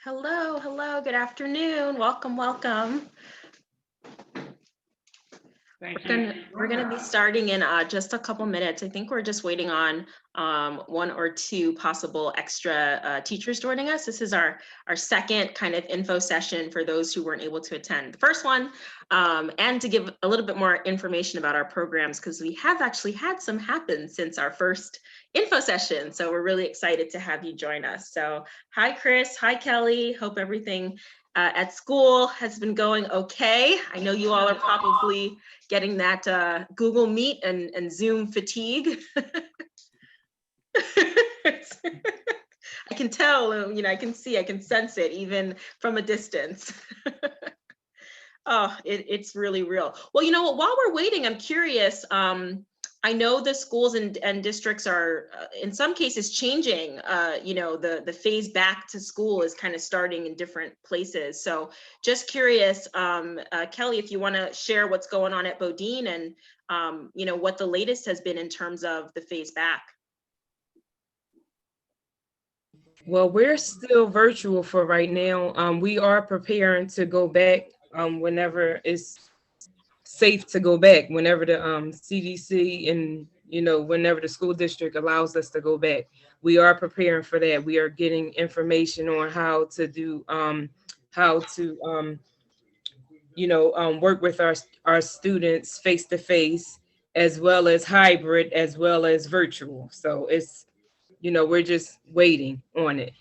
Hello, hello, good afternoon. Welcome, welcome. Thank you. We're gonna be starting in just a couple minutes. I think we're just waiting on one or two possible extra teachers joining us. This is our second kind of info session for those who weren't able to attend the first one, and to give a little bit more information about our programs, because we have actually had some happen since our first info session. So we're really excited to have you join us. So hi, Chris. Hi, Kelly. Hope everything at school has been going okay. I know you all are probably getting that Google Meet and Zoom fatigue. I can tell, I can see, I can sense it even from a distance. Oh, it's really real. Well, you know what, while we're waiting, I'm curious. I know the schools and districts are, in some cases, changing. The phase back to school is kind of starting in different places. So just curious, Kelly, if you want to share what's going on at Bodine and, what the latest has been in terms of the phase back. Well, we're still virtual for right now. We are preparing to go back whenever it's safe to go back, whenever the CDC and whenever the school district allows us to go back. We are preparing for that. We are getting information on how to do work with our students face to face, as well as hybrid, as well as virtual. So it's we're just waiting on it.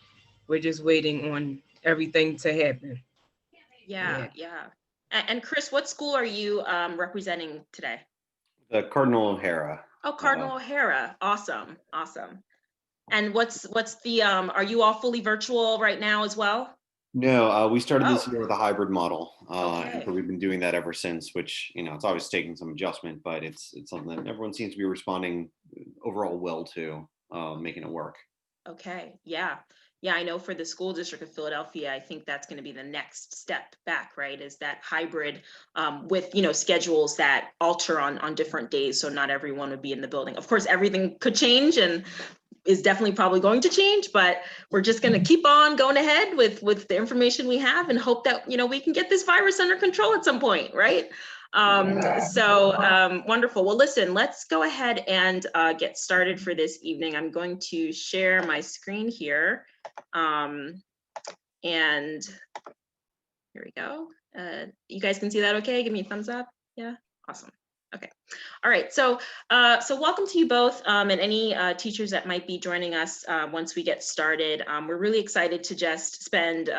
We're just waiting on everything to happen. Yeah. And Chris, what school are you representing today? The Cardinal O'Hara. Oh, Cardinal O'Hara. Awesome. And what's the, are you all fully virtual right now as well? No, we started this year with a hybrid model. Okay. And so we've been doing that ever since, which, it's always taking some adjustment, but it's something that everyone seems to be responding overall well to, making it work. Okay, yeah. I know for the school district of Philadelphia, I think that's going to be the next step back, right? Is that hybrid with, schedules that alter on different days. So not everyone would be in the building. Of course, everything could change and is definitely probably going to change, but we're just going to keep on going ahead with the information we have and hope that, we can get this virus under control at some point, right? Wonderful. Well, listen, let's go ahead and get started for this evening. I'm going to share my screen here. And here we go. You guys can see that okay? Give me a thumbs up. Yeah, awesome. Okay. All right. So welcome to you both, and any teachers that might be joining us once we get started. We're really excited to just spend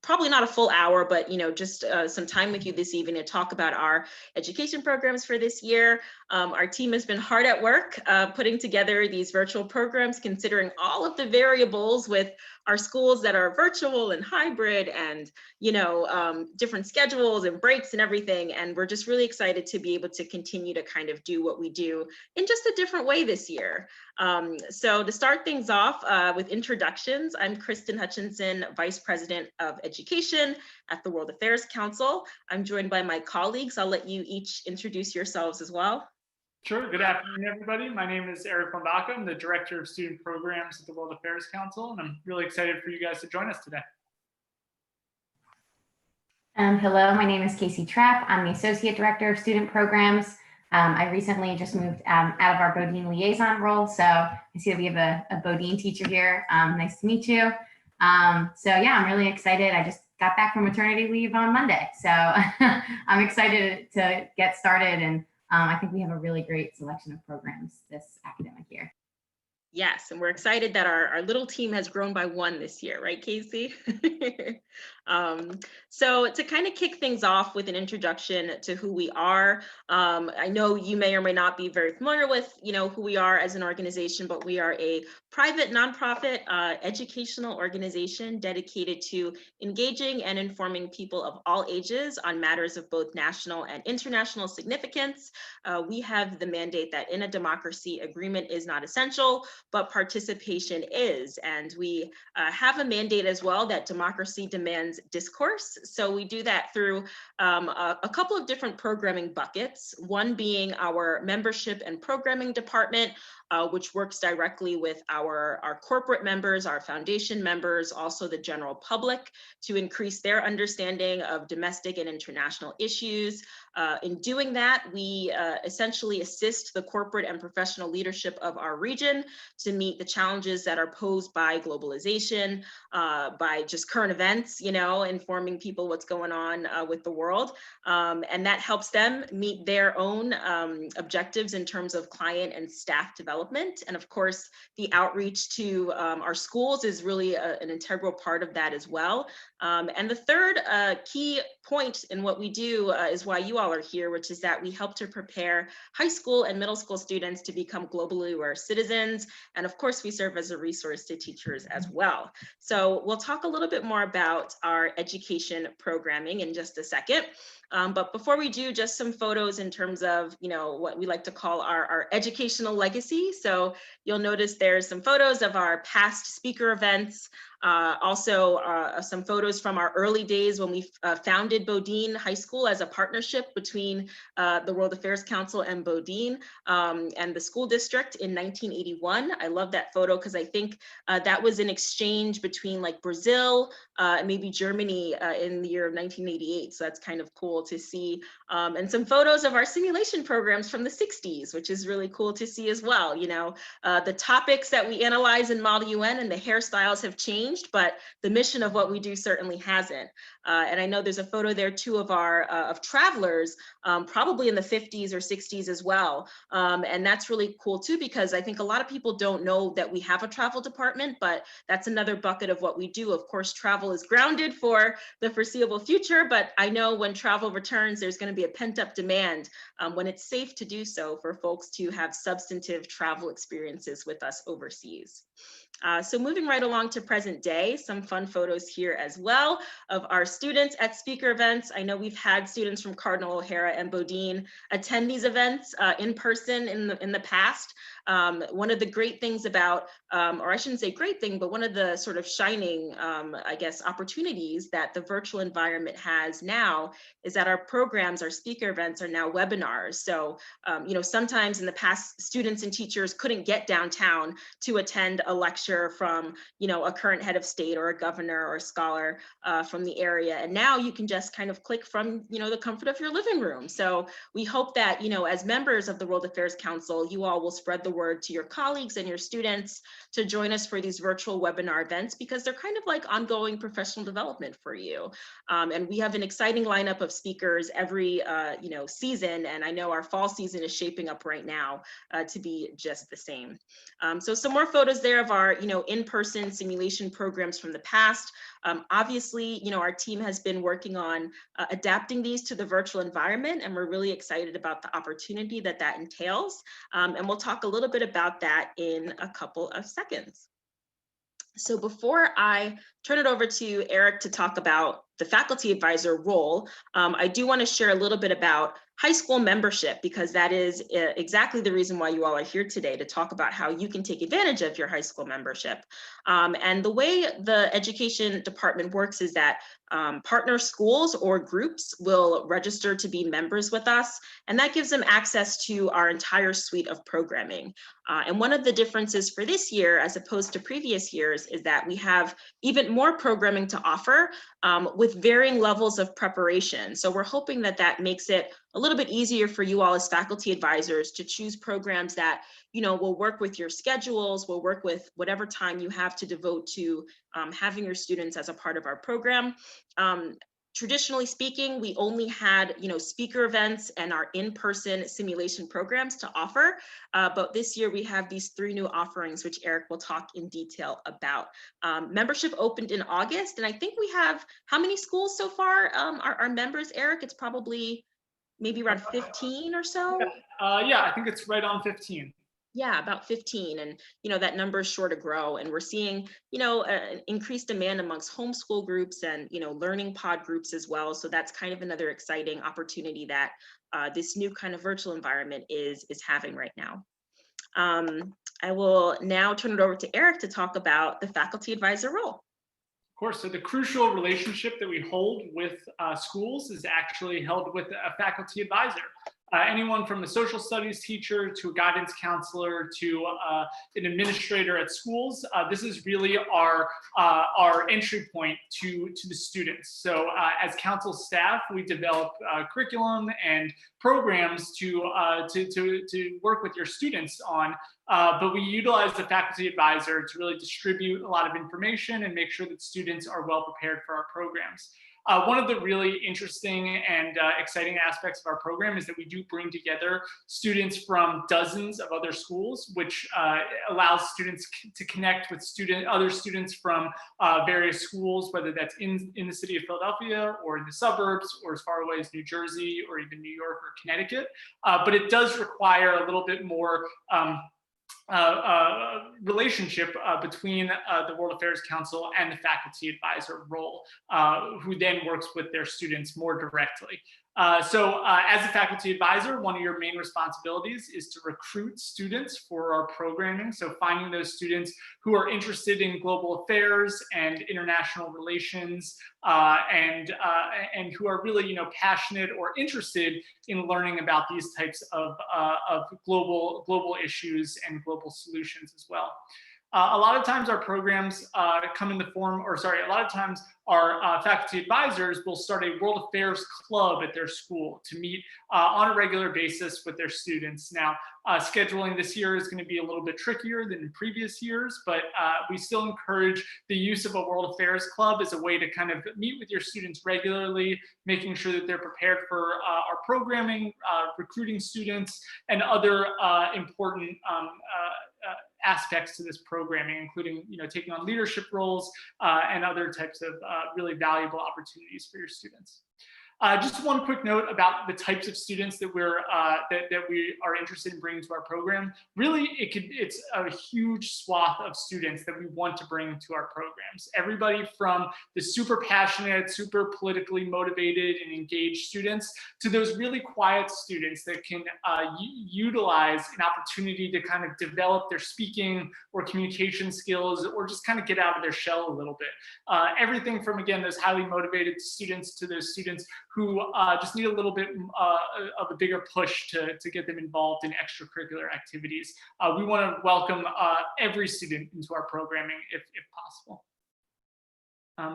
probably not a full hour, but just some time with you this evening to talk about our education programs for this year. Our team has been hard at work putting together these virtual programs, considering all of the variables with our schools that are virtual and hybrid and different schedules and breaks and everything. And we're just really excited to be able to continue to kind of do what we do in just a different way this year. So to start things off with introductions, I'm Kristen Hutchinson, Vice President of Education at the World Affairs Council. I'm joined by my colleagues. I'll let you each introduce yourselves as well. Sure. Good afternoon, everybody. My name is Eric Londaka. I'm the Director of Student Programs at the World Affairs Council, and I'm really excited for you guys to join us today. Hello, my name is Casey Trapp. I'm the Associate Director of Student Programs. I recently just moved out of our Bodine liaison role, so I see that we have a Bodine teacher here. Nice to meet you. I'm really excited. I just got back from maternity leave on Monday, so I'm excited to get started, and I think we have a really great selection of programs this academic year. Yes, and we're excited that our little team has grown by one this year, right, Casey? So to kind of kick things off with an introduction to who we are, I know you may or may not be very familiar with, who we are as an organization, but we are a private nonprofit educational organization dedicated to engaging and informing people of all ages on matters of both national and international significance. We have the mandate that in a democracy, agreement is not essential, but participation is. And we have a mandate as well that democracy demands discourse. So we do that through a couple of different programming buckets, one being our membership and programming department, which works directly with our our corporate members, our foundation members, also the general public, to increase their understanding of domestic and international issues. In doing that, we essentially assist the corporate and professional leadership of our region to meet the challenges that are posed by globalization, by just current events, informing people what's going on with the world. And that helps them meet their own objectives in terms of client and staff development. And of course, the outreach to our schools is really an integral part of that as well. And the third key point in what we do is why you all are here, which is that we help to prepare high school and middle school students to become globally aware citizens. And of course, we serve as a resource to teachers as well. So we'll talk a little bit more about our education programming in just a second. But before we do, just some photos in terms of, what we like to call our educational legacy. So you'll notice there's some photos of our past speaker events. Also, some photos from our early days when we founded Bodine High School as a partnership between the World Affairs Council and Bodine and the school district in 1981. I love that photo because I think that was an exchange between like Brazil and maybe Germany in the year of 1988. So that's kind of cool to see. And some photos of our simulation programs from the 60s, which is really cool to see as well. The topics that we analyze in Model UN and the hairstyles have changed, but the mission of what we do certainly hasn't. And I know there's a photo there too of our of travelers, probably in the 50s or 60s as well. And that's really cool too, because I think a lot of people don't know that we have a travel department, but that's another bucket of what we do. Of course, travel is grounded for the foreseeable future, but I know when travel returns, there's going to be a pent-up demand when it's safe to do so for folks to have substantive travel experiences with us overseas. So moving right along to present day, some fun photos here as well of our students at speaker events. I know we've had students from Cardinal O'Hara and Bodine attend these events in person in the past. One of the great things about, or I shouldn't say great thing, but one of the sort of shining, I guess, opportunities that the virtual environment has now is that our programs, our speaker events are now webinars. So, sometimes in the past, students and teachers couldn't get downtown to attend a lecture from, a current head of state or a governor or a scholar from the area. And now you can just kind of click from, the comfort of your living room. So we hope that, as members of the World Affairs Council, you all will spread the word to your colleagues and your students to join us for these virtual webinar events, because they're kind of like ongoing professional development for you. And we have an exciting lineup of speakers every, season. And I know our fall season is shaping up right now to be just the same. So some more photos there of our, in-person simulation programs from the past. Obviously, our team has been working on adapting these to the virtual environment, and we're really excited about the opportunity that entails. And we'll talk a little bit about that in a couple of seconds. So before I turn it over to Eric to talk about the faculty advisor role, I do want to share a little bit about high school membership, because that is exactly the reason why you all are here today, to talk about how you can take advantage of your high school membership. And the way the education department works is that partner schools or groups will register to be members with us, and that gives them access to our entire suite of programming. And one of the differences for this year, as opposed to previous years, is that we have even more programming to offer with varying levels of preparation. So we're hoping that that makes it a little bit easier for you all as faculty advisors to choose programs that, will work with your schedules, will work with whatever time you have to devote to having your students as a part of our program. Traditionally speaking, we only had, speaker events and our in-person simulation programs to offer. But this year we have these 3 new offerings, which Eric will talk in detail about. Membership opened in August, and I think we have, how many schools so far are members, Eric? It's probably maybe around 15 or so. Yeah, I think it's right on 15. Yeah, about 15. And, that number is sure to grow. And we're seeing, an increased demand amongst homeschool groups and, learning pod groups as well. So that's kind of another exciting opportunity that this new kind of virtual environment is having right now. I will now turn it over to Eric to talk about the faculty advisor role. Of course, so the crucial relationship that we hold with schools is actually held with a faculty advisor. anyone from a social studies teacher to a guidance counselor to an administrator at schools. This is really our entry point to the students. So as council staff, we develop curriculum and programs to work with your students on, but we utilize the faculty advisor to really distribute a lot of information and make sure that students are well prepared for our programs. One of the really interesting and exciting aspects of our program is that we do bring together students from dozens of other schools, which allows students to connect with other students from various schools, whether that's in the city of Philadelphia or in the suburbs or as far away as New Jersey or even New York or Connecticut. But it does require a little bit more relationship between the World Affairs Council and the faculty advisor role, who then works with their students more directly. So as a faculty advisor, one of your main responsibilities is to recruit students for our programming. So finding those students who are interested in global affairs and international relations, and who are really, passionate or interested in learning about these types of global issues and global solutions as well. A lot of times our programs come in the form, a lot of times our faculty advisors will start a World Affairs club at their school to meet on a regular basis with their students. Now, scheduling this year is going to be a little bit trickier than in previous years, but we still encourage the use of a World Affairs club as a way to kind of meet with your students regularly, making sure that they're prepared for our programming, recruiting students, and other important aspects to this programming, including taking on leadership roles and other types of really valuable opportunities for your students. Just one quick note about the types of students that that we are interested in bringing to our program. Really, it's a huge swath of students that we want to bring to our programs. Everybody from the super passionate, super politically motivated and engaged students to those really quiet students that can utilize an opportunity to kind of develop their speaking or communication skills, or just kind of get out of their shell a little bit. Everything from, again, those highly motivated students to those students who just need a little bit of a bigger push to get them involved in extracurricular activities. We want to welcome every student into our programming if possible.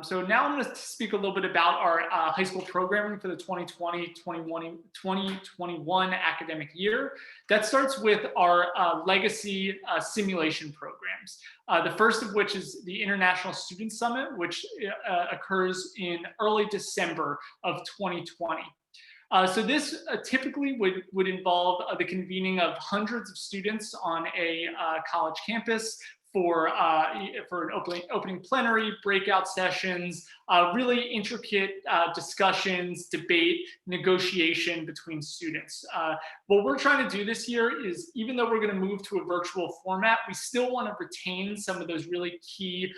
So now I'm going to speak a little bit about our high school programming for the 2020-2021 academic year. That starts with our legacy simulation programs. The first of which is the International Student Summit, which occurs in early December of 2020. So this typically would involve the convening of hundreds of students on a college campus for an opening plenary, breakout sessions, really intricate discussions, debate, negotiation between students. What we're trying to do this year is, even though we're going to move to a virtual format, we still want to retain some of those really key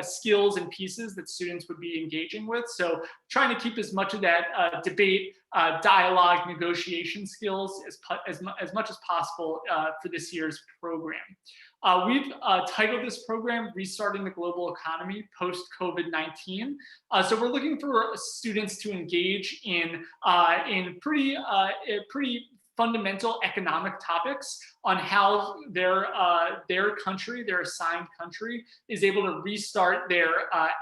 skills and pieces that students would be engaging with. So trying to keep as much of that debate, dialogue, negotiation skills as much as possible for this year's program. We've titled this program Restarting the Global Economy Post-COVID-19. So we're looking for students to engage in pretty fundamental economic topics on how their country, their assigned country, is able to restart their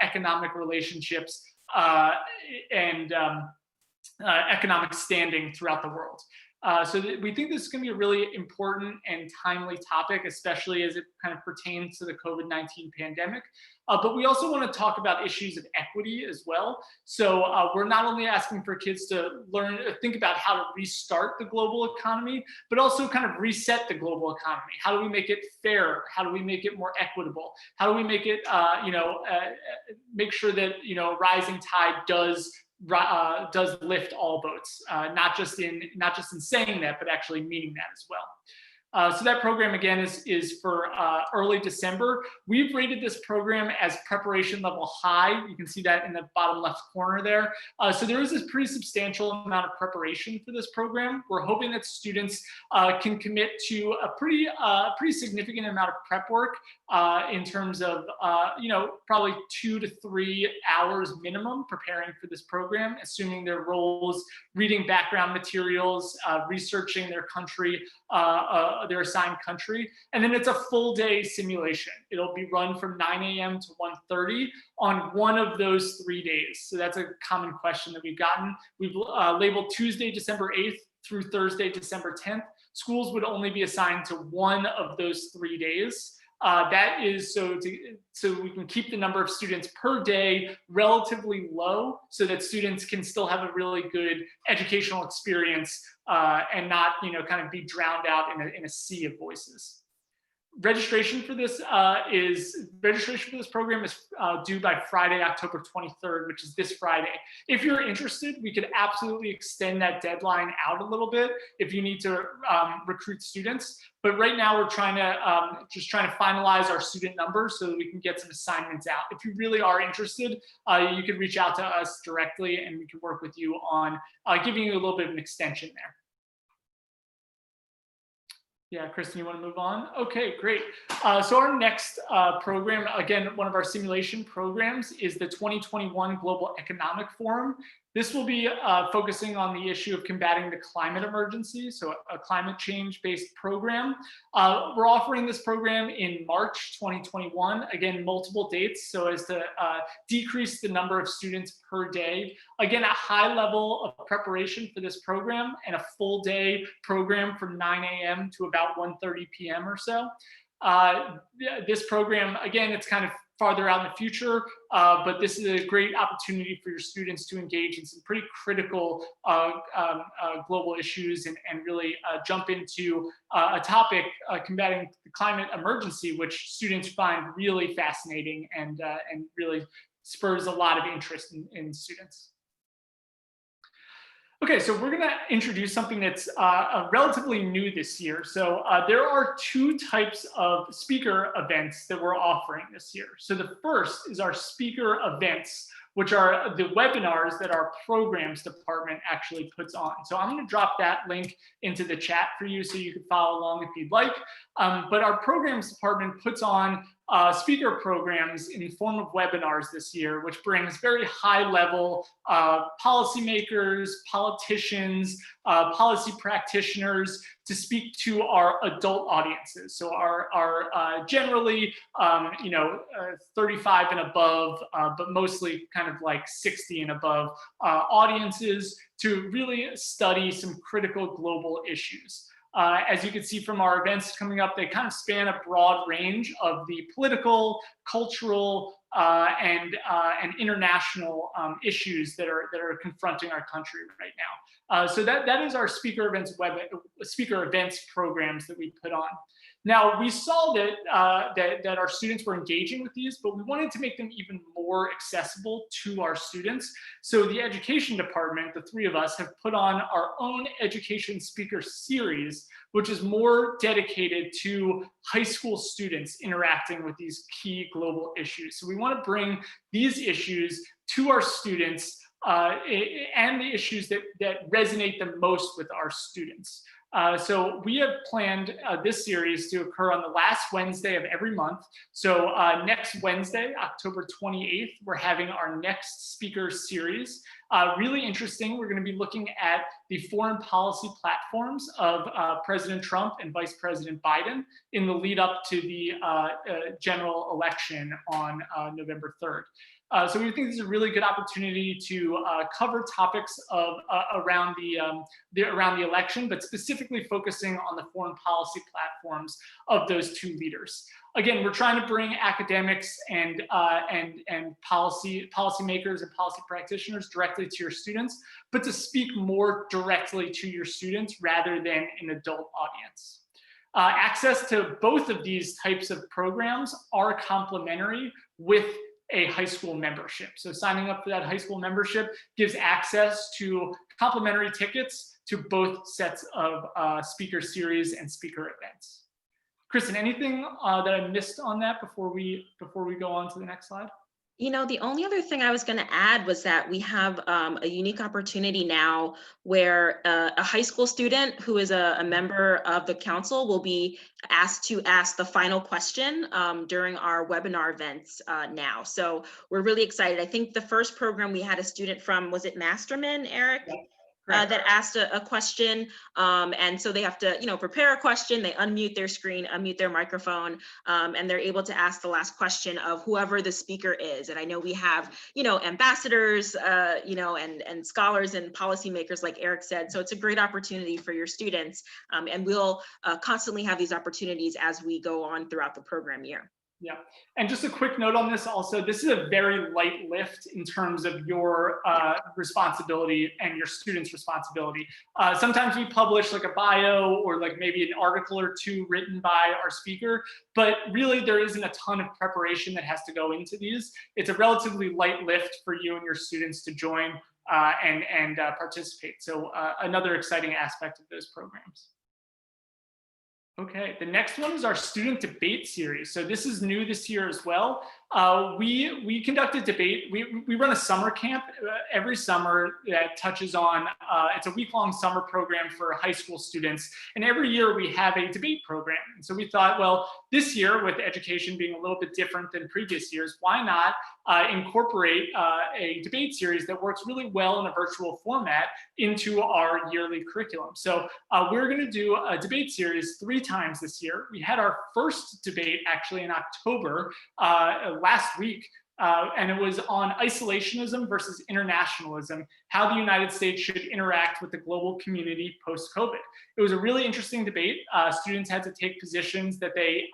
economic relationships and economic standing throughout the world. So we think this is going to be a really important and timely topic, especially as it kind of pertains to the COVID-19 pandemic. But we also want to talk about issues of equity as well. So we're not only asking for kids to think about how to restart the global economy, but also kind of reset the global economy. How do we make it fair? How do we make it more equitable? How do we make it, make sure that, rising tide does lift all boats, not just in saying that, but actually meaning that as well. So that program, again, is for early December. We've rated this program as preparation level high. You can see that in the bottom left corner there. So there is this pretty substantial amount of preparation for this program. We're hoping that students can commit to a pretty significant amount of prep work in terms of, probably 2 to 3 hours minimum preparing for this program, assuming their roles, reading background materials, researching their country, their assigned country. And then it's a full day simulation. It'll be run from 9 a.m. to 1:30 on one of those 3 days. So that's a common question that we've gotten. We've labeled Tuesday, December 8th through Thursday, December 10th. Schools would only be assigned to one of those 3 days. That is so we can keep the number of students per day relatively low so that students can still have a really good educational experience and not, kind of be drowned out in a sea of voices. Registration for this program is due by Friday, October 23rd, which is this Friday. If you're interested, we could absolutely extend that deadline out a little bit if you need to recruit students. But right now we're trying to finalize our student numbers so that we can get some assignments out. If you really are interested, you could reach out to us directly and we can work with you on giving you a little bit of an extension there. Yeah, Kristen, you want to move on? Okay, great. So our next program, again, one of our simulation programs is the 2021 Global Economic Forum. This will be focusing on the issue of combating the climate emergency, so a climate change-based program. We're offering this program in March 2021, again, multiple dates, so as to decrease the number of students per day. Again, a high level of preparation for this program and a full day program from 9 a.m. to about 1:30 p.m. or so. This program, again, it's kind of farther out in the future, but this is a great opportunity for your students to engage in some pretty critical global issues and really jump into a topic, combating the climate emergency, which students find really fascinating and really spurs a lot of interest in students. Okay, so we're gonna introduce something that's relatively new this year. So there are 2 types of speaker events that we're offering this year. So the first is our speaker events, which are the webinars that our programs department actually puts on. So I'm gonna drop that link into the chat for you so you can follow along if you'd like. But our programs department puts on speaker programs in the form of webinars this year, which brings very high level policymakers, politicians, policy practitioners to speak to our adult audiences. So our generally, 35 and above, but mostly kind of like 60 and above audiences to really study some critical global issues. As you can see from our events coming up, they kind of span a broad range of the political, cultural, and international issues that are confronting our country right now. So that is our speaker events programs that we put on. Now we saw that our students were engaging with these, but we wanted to make them even more accessible to our students. So the education department, the 3 of us, have put on our own education speaker series, which is more dedicated to high school students interacting with these key global issues. So we want to bring these issues to our students and the issues that resonate the most with our students. So we have planned this series to occur on the last Wednesday of every month. So next Wednesday, October 28th, we're having our next speaker series. Really interesting, we're going to be looking at the foreign policy platforms of President Trump and Vice President Biden in the lead up to the general election on November 3rd. So we think this is a really good opportunity to cover topics of around the election, but specifically focusing on the foreign policy platforms of those 2 leaders. Again, we're trying to bring academics and policymakers and policy practitioners directly to your students, but to speak more directly to your students rather than an adult audience. Access to both of these types of programs are complementary with a high school membership. So signing up for that high school membership gives access to complimentary tickets to both sets of speaker series and speaker events. Kristen, anything that I missed on that before we go on to the next slide? You know, the only other thing I was going to add was that we have a unique opportunity now where a high school student who is a member of the council will be asked to ask the final question during our webinar events now. So we're really excited. I think the first program we had a student from, was it Masterman, Eric? Yeah. That asked a question, and so they have to, prepare a question. They unmute their screen, unmute their microphone, and they're able to ask the last question of whoever the speaker is. And I know we have, ambassadors, and scholars and policymakers, like Eric said. So it's a great opportunity for your students, and we'll constantly have these opportunities as we go on throughout the program year. Yeah, and just a quick note on this also, this is a very light lift in terms of your responsibility and your students' responsibility. Sometimes we publish like a bio or like maybe an article or two written by our speaker, but really there isn't a ton of preparation that has to go into these. It's a relatively light lift for you and your students to join and participate. So another exciting aspect of those programs. Okay, the next one is our student debate series. So this is new this year as well. We conducted debate. We run a summer camp every summer that touches on, it's a week-long summer program for high school students. And every year we have a debate program. And so we thought, well, this year with education being a little bit different than previous years, why not incorporate a debate series that works really well in a virtual format into our yearly curriculum. So we're going to do a debate series 3 times this year. We had our first debate actually in October last week, and it was on isolationism versus internationalism, how the United States should interact with the global community post-COVID. It was a really interesting debate. Students had to take positions that they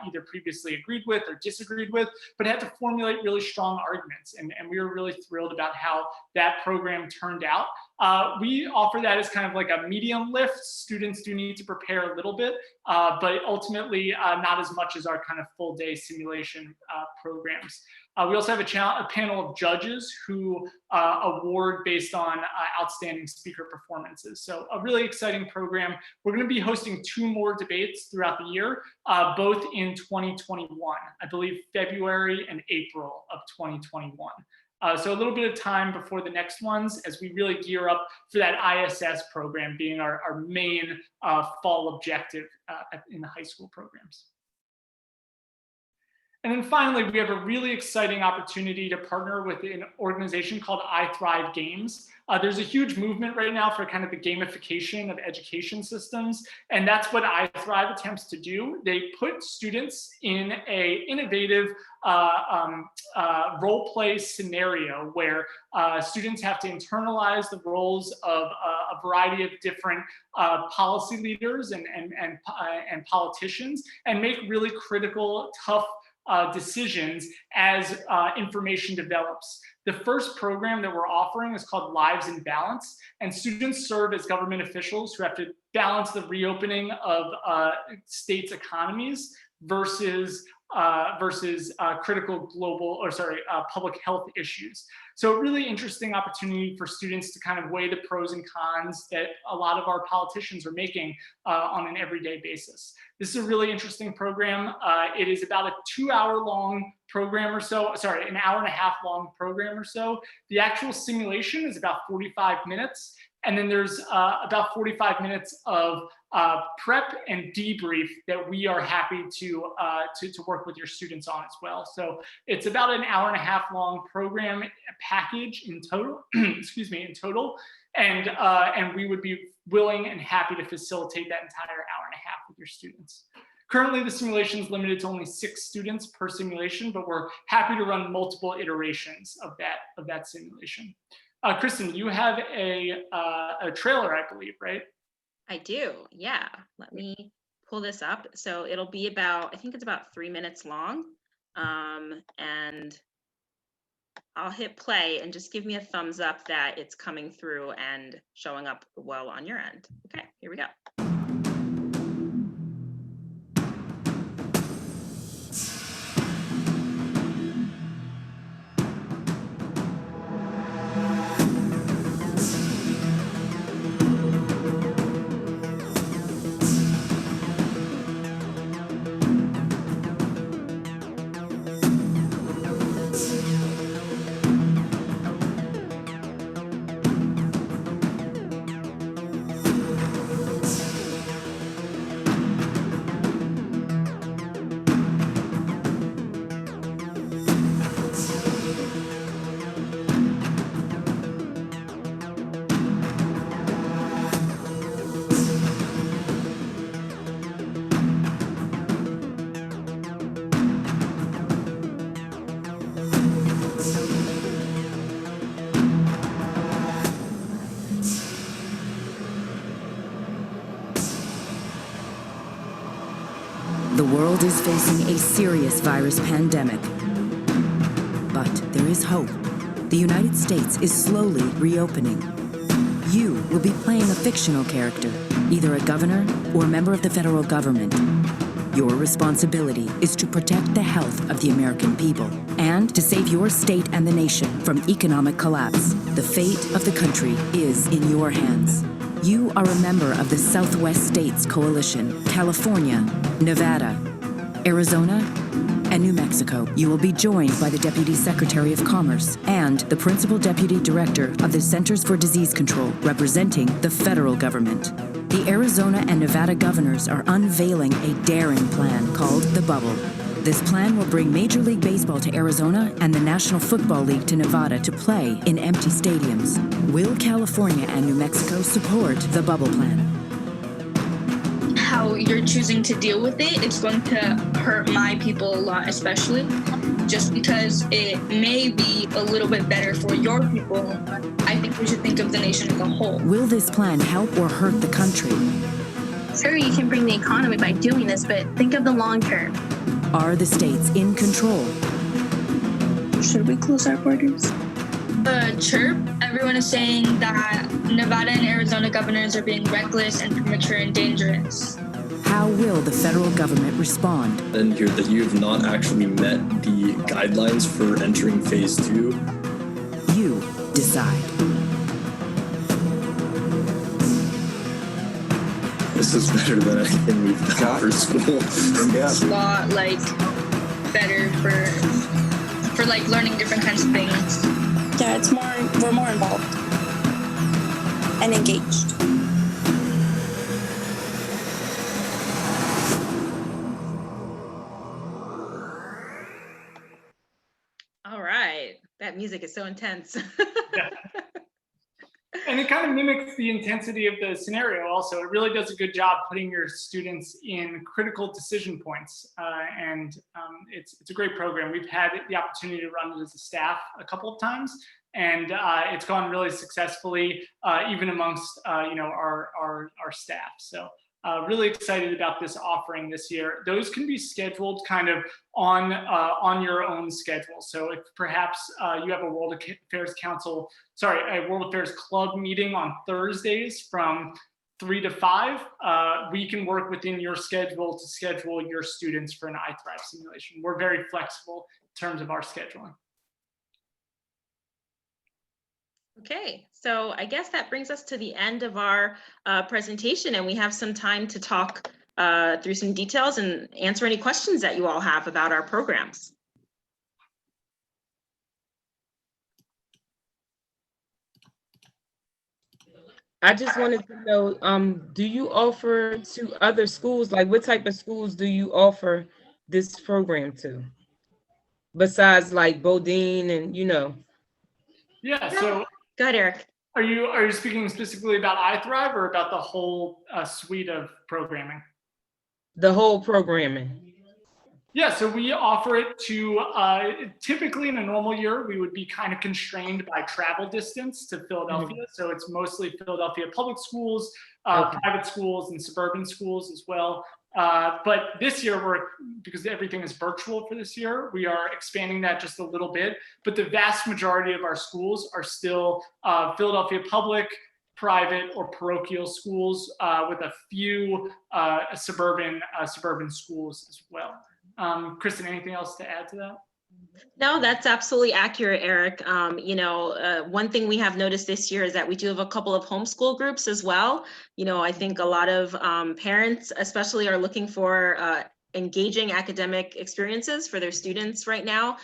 either previously agreed with or disagreed with, but had to formulate really strong arguments. And we were really thrilled about how that program turned out. We offer that as kind of like a medium lift. Students do need to prepare a little bit, but ultimately not as much as our kind of full day simulation programs. We also have a panel of judges who award based on outstanding speaker performances. So a really exciting program. We're going to be hosting 2 more debates throughout the year, both in 2021, I believe February and April of 2021. So a little bit of time before the next ones as we really gear up for that ISS program being our main fall objective in the high school programs. And then finally, we have a really exciting opportunity to partner with an organization called I Thrive Games. There's a huge movement right now for kind of the gamification of education systems, and that's what I Thrive attempts to do. They put students in an innovative role play scenario where students have to internalize the roles of a variety of different policy leaders and politicians and make really critical, tough decisions as information develops. The first program that we're offering is called Lives in Balance, and students serve as government officials who have to balance the reopening of states' economies versus critical public health issues. So a really interesting opportunity for students to kind of weigh the pros and cons that a lot of our politicians are making on an everyday basis. This is a really interesting program. It is about a 2-hour-long program or so, sorry, an 1.5-hour long program or so. The actual simulation is about 45 minutes. And then there's about 45 minutes of prep and debrief that we are happy to work with your students on as well. So it's about an 1.5-hour long program package in total, excuse me, in total. And we would be willing and happy to facilitate that entire 1.5 hours with your students. Currently, the simulation is limited to only 6 students per simulation, but we're happy to run multiple iterations of that simulation. Kristen, you have a trailer, I believe, right? I do, yeah. Let me pull this up. So it'll be about, I think it's about 3 minutes long. And I'll hit play and just give me a thumbs up that it's coming through and showing up well on your end. Okay, here we go. world is facing a serious virus pandemic. But there is hope. The United States is slowly reopening. You will be playing a fictional character, either a governor or a member of the federal government. Your responsibility is to protect the health of the American people and to save your state and the nation from economic collapse. The fate of the country is in your hands. You are a member of the Southwest States Coalition, California, Nevada, Arizona, and New Mexico. You will be joined by the Deputy Secretary of Commerce and the Principal Deputy Director of the Centers for Disease Control, representing the federal government. The Arizona and Nevada governors are unveiling a daring plan called the Bubble. This plan will bring Major League Baseball to Arizona and the National Football League to Nevada to play in empty stadiums. Will California and New Mexico support the Bubble plan? How you're choosing to deal with it, it's going to hurt my people a lot, especially just because it may be a little bit better for your people. I think we should think of the nation as a whole. Will this plan help or hurt the country? Sure, you can bring the economy by doing this, but think of the long term. Are the states in control? Should we close our borders? Chirp, everyone is saying that Nevada and Arizona governors are being reckless and premature and dangerous. How will the federal government respond? And hear that you have not actually met the guidelines for entering phase 2. You decide. This is better than anything we've done for school. It's a lot better for learning different kinds of things. Yeah, we're more involved and engaged. All right, that music is so intense. And it kind of mimics the intensity of the scenario also. It really does a good job putting your students in critical decision points. It's a great program. We've had the opportunity to run it as a staff a couple of times, and it's gone really successfully, even amongst our staff. So really excited about this offering this year. Those can be scheduled kind of on your own schedule. So if perhaps you have a World Affairs Club meeting on Thursdays from 3 to 5, we can work within your schedule to schedule your students for an iThrive simulation. We're very flexible in terms of our scheduling. Okay, so I guess that brings us to the end of our presentation, and we have some time to talk through some details and answer any questions that you all have about our programs. I just wanted to know, do you offer to other schools? Like, what type of schools do you offer this program to? Besides like Bodine and, Yeah, so Go ahead, Eric. are you speaking specifically about iThrive or about the whole suite of programming? the whole programming. Yeah, so we offer it to, typically in a normal year, we would be kind of constrained by travel distance to Philadelphia. So it's mostly Philadelphia public schools, private schools, and suburban schools as well. But this year, because everything is virtual for this year, we are expanding that just a little bit. But the vast majority of our schools are still Philadelphia public, private, or parochial schools, with a few suburban schools as well. Kristen, anything else to add to that? No, that's absolutely accurate, Eric. One thing we have noticed this year is that we do have a couple of homeschool groups as well. I think a lot of parents especially are looking for engaging academic experiences for their students right now.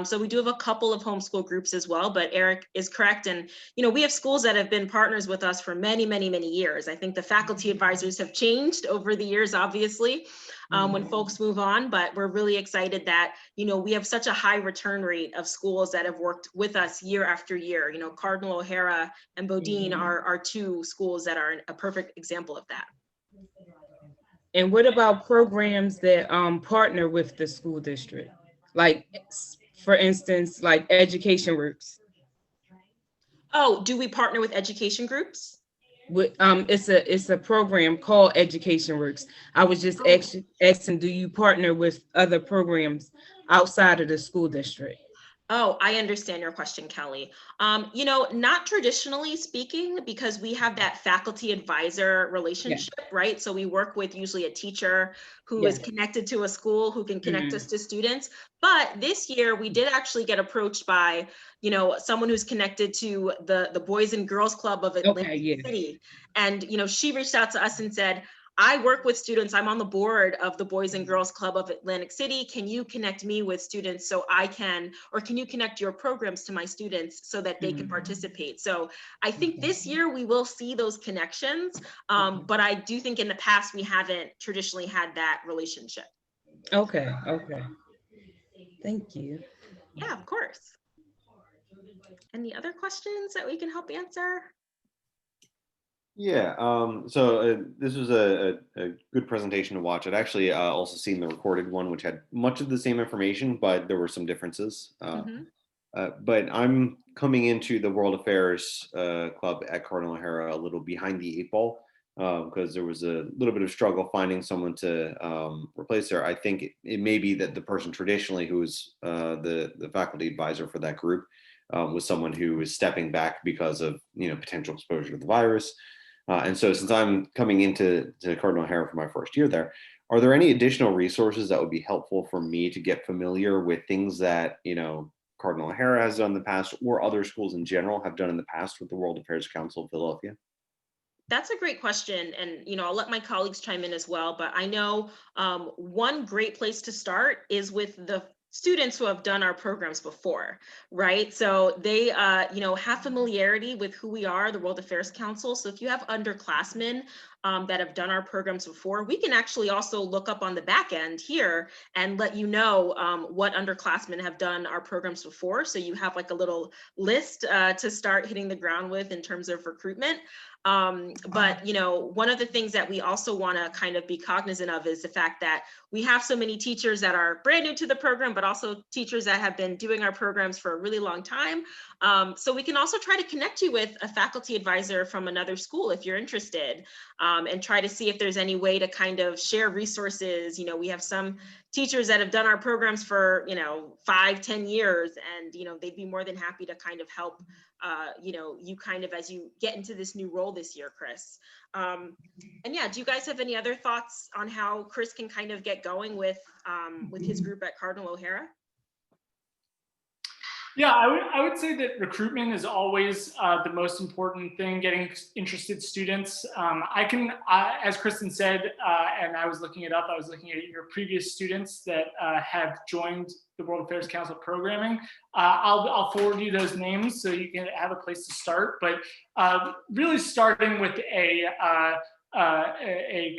So we do have a couple of homeschool groups as well, but Eric is correct. And, we have schools that have been partners with us for many, many, many years. I think the faculty advisors have changed over the years, obviously, when folks move on, but we're really excited that, we have such a high return rate of schools that have worked with us year after year. Cardinal O'Hara and Bodine are two schools that are a perfect example of that. And what about programs that partner with the school district? Like, for instance, like education groups? Oh, do we partner with education groups? It's a program called Education Works. I was just asking, do you partner with other programs outside of the school district? Oh, I understand your question, Kelly. Not traditionally speaking, because we have that faculty advisor relationship, right? So we work with usually a teacher who is connected to a school who can connect us to students. But this year we did actually get approached by, someone who's connected to the Boys and Girls Club of Atlantic City. And, she reached out to us and said, I work with students. I'm on the board of the Boys and Girls Club of Atlantic City. Can you connect me with students so I can, or can you connect your programs to my students so that they can participate? So I think this year we will see those connections, but I do think in the past we haven't traditionally had that relationship. Okay. Thank you. Yeah, of course. Any other questions that we can help answer? Yeah, so this was a good presentation to watch. I'd actually also seen the recorded one, which had much of the same information, but there were some differences. But I'm coming into the World Affairs Club at Cardinal O'Hara a little behind the eight ball because there was a little bit of struggle finding someone to replace her. I think it may be that the person traditionally who was the faculty advisor for that group was someone who was stepping back because of potential exposure to the virus. And so since I'm coming into Cardinal O'Hara for my first year there, are there any additional resources that would be helpful for me to get familiar with things that, Cardinal O'Hara has done in the past or other schools in general have done in the past with the World Affairs Council of Philadelphia? That's a great question. And, I'll let my colleagues chime in as well, but I know one great place to start is with the students who have done our programs before, right? So they, have familiarity with who we are, the World Affairs Council. So if you have underclassmen that have done our programs before, we can actually also look up on the back end here and let you know what underclassmen have done our programs before. So you have like a little list to start hitting the ground with in terms of recruitment. But one of the things that we also want to kind of be cognizant of is the fact that we have so many teachers that are brand new to the program, but also teachers that have been doing our programs for a really long time. So we can also try to connect you with a faculty advisor from another school if you're interested, and try to see if there's any way to kind of share resources. We have some teachers that have done our programs for 5-10 years, and they'd be more than happy to kind of help you kind of as you get into this new role this year, Chris. And yeah, do you guys have any other thoughts on how Chris can kind of get going with his group at Cardinal O'Hara? Yeah, I would say that recruitment is always the most important thing, getting interested students. As Kristen said, and I was looking it up, I was looking at your previous students that have joined the World Affairs Council programming. I'll forward you those names so you can have a place to start, but really starting with a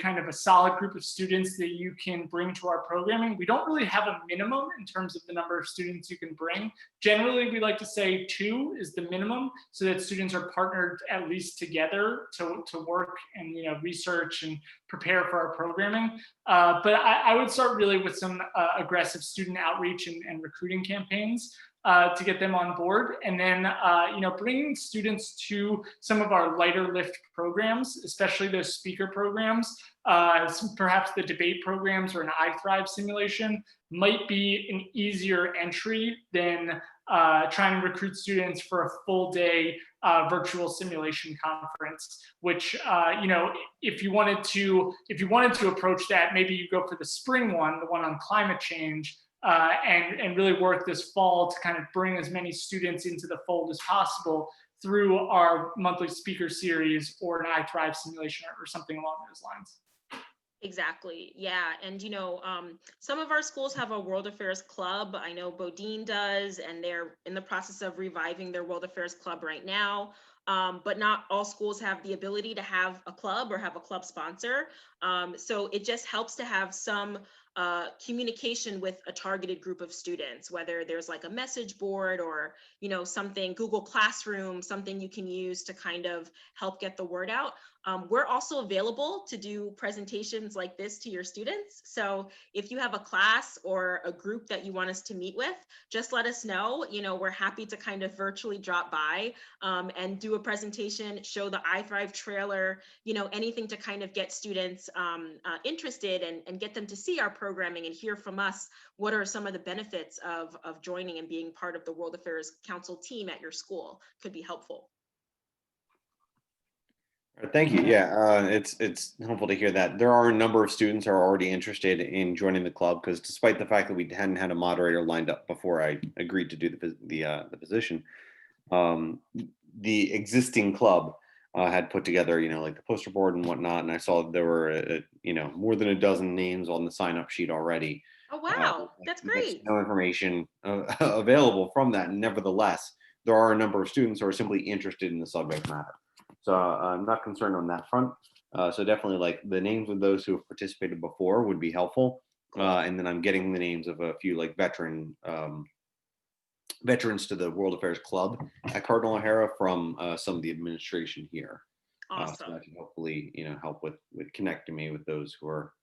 kind of a solid group of students that you can bring to our programming. We don't really have a minimum in terms of the number of students you can bring. Generally, we like to say 2 is the minimum so that students are partnered at least together to work and research and prepare for our programming. But I would start really with some aggressive student outreach and recruiting campaigns to get them on board, and then bringing students to some of our lighter lift programs, especially those speaker programs. Perhaps the debate programs or an iThrive simulation might be an easier entry than trying to recruit students for a full day virtual simulation conference, which if you wanted to approach that, maybe you go for the spring one, the one on climate change, and really work this fall to kind of bring as many students into the fold as possible through our monthly speaker series or an iThrive simulation or something along those lines. Exactly. Yeah. And, some of our schools have a World Affairs Club. I know Bodine does, and they're in the process of reviving their World Affairs Club right now. But not all schools have the ability to have a club or have a club sponsor. So it just helps to have some communication with a targeted group of students, whether there's like a message board or, you know, something, Google Classroom, something you can use to kind of help get the word out. We're also available to do presentations like this to your students. So if you have a class or a group that you want us to meet with, just let us know. You know, we're happy to kind of virtually drop by and do a presentation, show the iThrive trailer, you know, anything to kind of get students interested and get them to see our programming and hear from us what are some of the benefits of joining and being part of the World Affairs Council team at your school could be helpful. Thank you. Yeah, it's helpful to hear that. There are a number of students who are already interested in joining the club, because despite the fact that we hadn't had a moderator lined up before I agreed to do the position, the existing club had put together, you know, like the poster board and whatnot, and I saw that there were you know, more than a dozen names on the sign up sheet already. Oh, wow, that's great. No information available from that. Nevertheless, there are a number of students who are simply interested in the subject matter. So I'm not concerned on that front. So definitely, like, the names of those who have participated before would be helpful. And then I'm getting the names of a few like veterans to the World Affairs Club at Cardinal O'Hara from some of the administration here. Awesome. So that can hopefully, you know, help with connecting me with those who are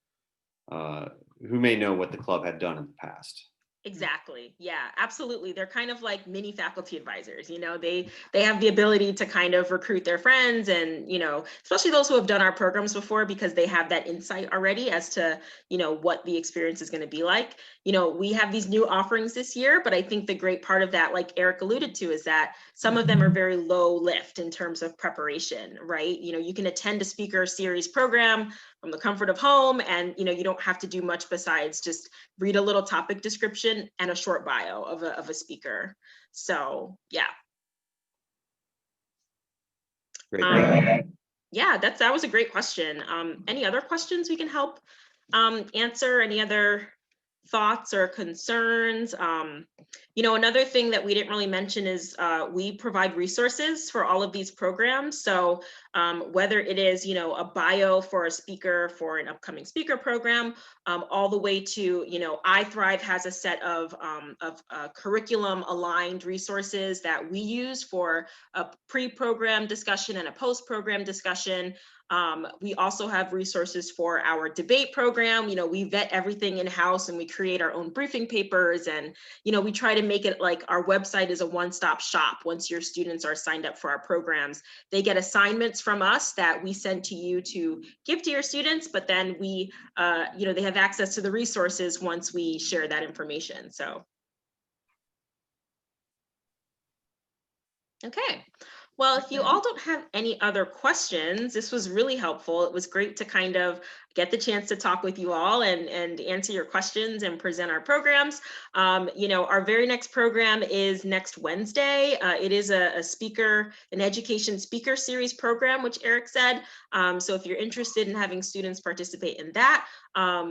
who may know what the club had done in the past. Exactly. Yeah, absolutely. They're kind of like mini faculty advisors. You know, they have the ability to kind of recruit their friends and, you know, especially those who have done our programs before, because they have that insight already as to, you know, what the experience is going to be like. You know, we have these new offerings this year, but I think the great part of that, like Eric alluded to, is that some of them are very low lift in terms of preparation, right? You know, you can attend a speaker series program from the comfort of home, and, you know, you don't have to do much besides just read a little topic description and a short bio of a speaker. So yeah. Great. Yeah, that was a great question. Any other questions we can help answer? Any other thoughts or concerns? You know, another thing that we didn't really mention is we provide resources for all of these programs. So whether it is, you know, a bio for a speaker for an upcoming speaker program, all the way to, you know, iThrive has a set of curriculum aligned resources that we use for a pre-program discussion and a post-program discussion. We also have resources for our debate program. You know, we vet everything in-house and we create our own briefing papers, and, you know, we try to make it like our website is a one-stop shop. Once your students are signed up for our programs, they get assignments from us that we send to you to give to your students, but then we, you know, they have access to the resources once we share that information. So. Okay. Well, if you all don't have any other questions, this was really helpful. It was great to kind of get the chance to talk with you all and answer your questions and present our programs. You know, our very next program is next Wednesday. It is an education speaker series program, which Eric said. So if you're interested in having students participate in that,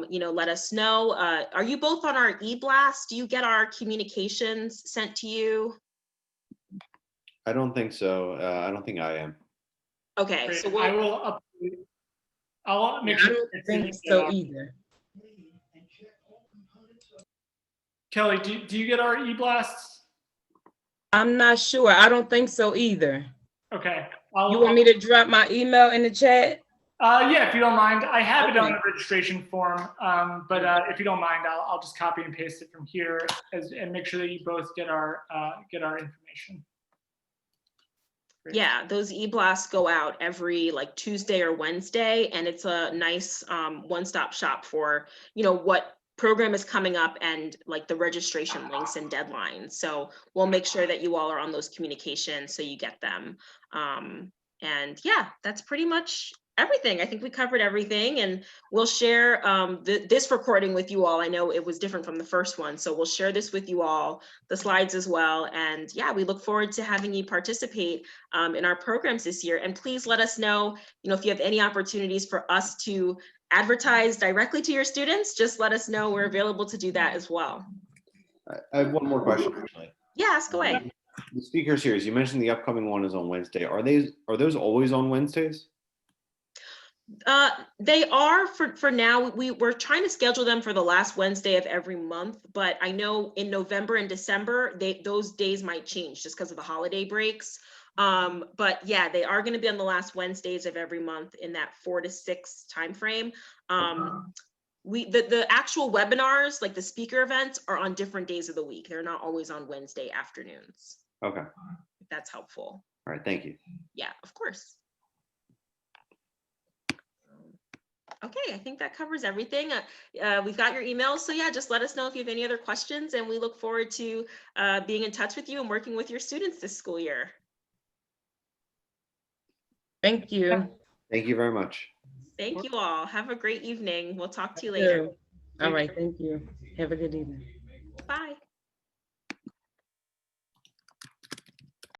you know, let us know. Are you both on our e-blast? Do you get our communications sent to you? I don't think so. I don't think I am. Okay, Great. so I will update. I'll make I sure. don't think so either. Kelly, do you get our e-blasts? I'm not sure. I don't think so either. Okay. You want me to drop my email in the chat? Yeah, if you don't mind. I have it on Okay. the registration form, but if you don't mind, I'll just copy and paste it from here and make sure that you both get our information. Great. Yeah, those e-blasts go out every like Tuesday or Wednesday, and it's a nice one-stop shop for, you know, what program is coming up and like the registration links and deadlines. So we'll make sure that you all are on those communications so you get them. And yeah, that's pretty much everything. I think we covered everything, and we'll share this recording with you all. I know it was different from the first one, so we'll share this with you all, the slides as well. And yeah, we look forward to having you participate in our programs this year. And please let us know, you know, if you have any opportunities for us to advertise directly to your students, just let us know. We're available to do that as well. I have one more question, actually. Yeah, ask away. The speaker series, you mentioned the upcoming one is on Wednesday. Are those always on Wednesdays? They are for now. We're trying to schedule them for the last Wednesday of every month, but I know in November and December, those days might change just because of the holiday breaks. But yeah, they are going to be on the last Wednesdays of every month in that 4 to 6 time frame. The actual webinars, like the speaker events, are on different days of the week. They're not always on Wednesday afternoons. Okay. If that's helpful. All right. Thank you. Yeah, of course. Okay, I think that covers everything. We've got your emails, so yeah, just let us know if you have any other questions, and we look forward to being in touch with you and working with your students this school year. Thank you. Thank you very much. Thank you all. Have a great evening. We'll talk to you later. All right, thank you. Have a good evening. Bye.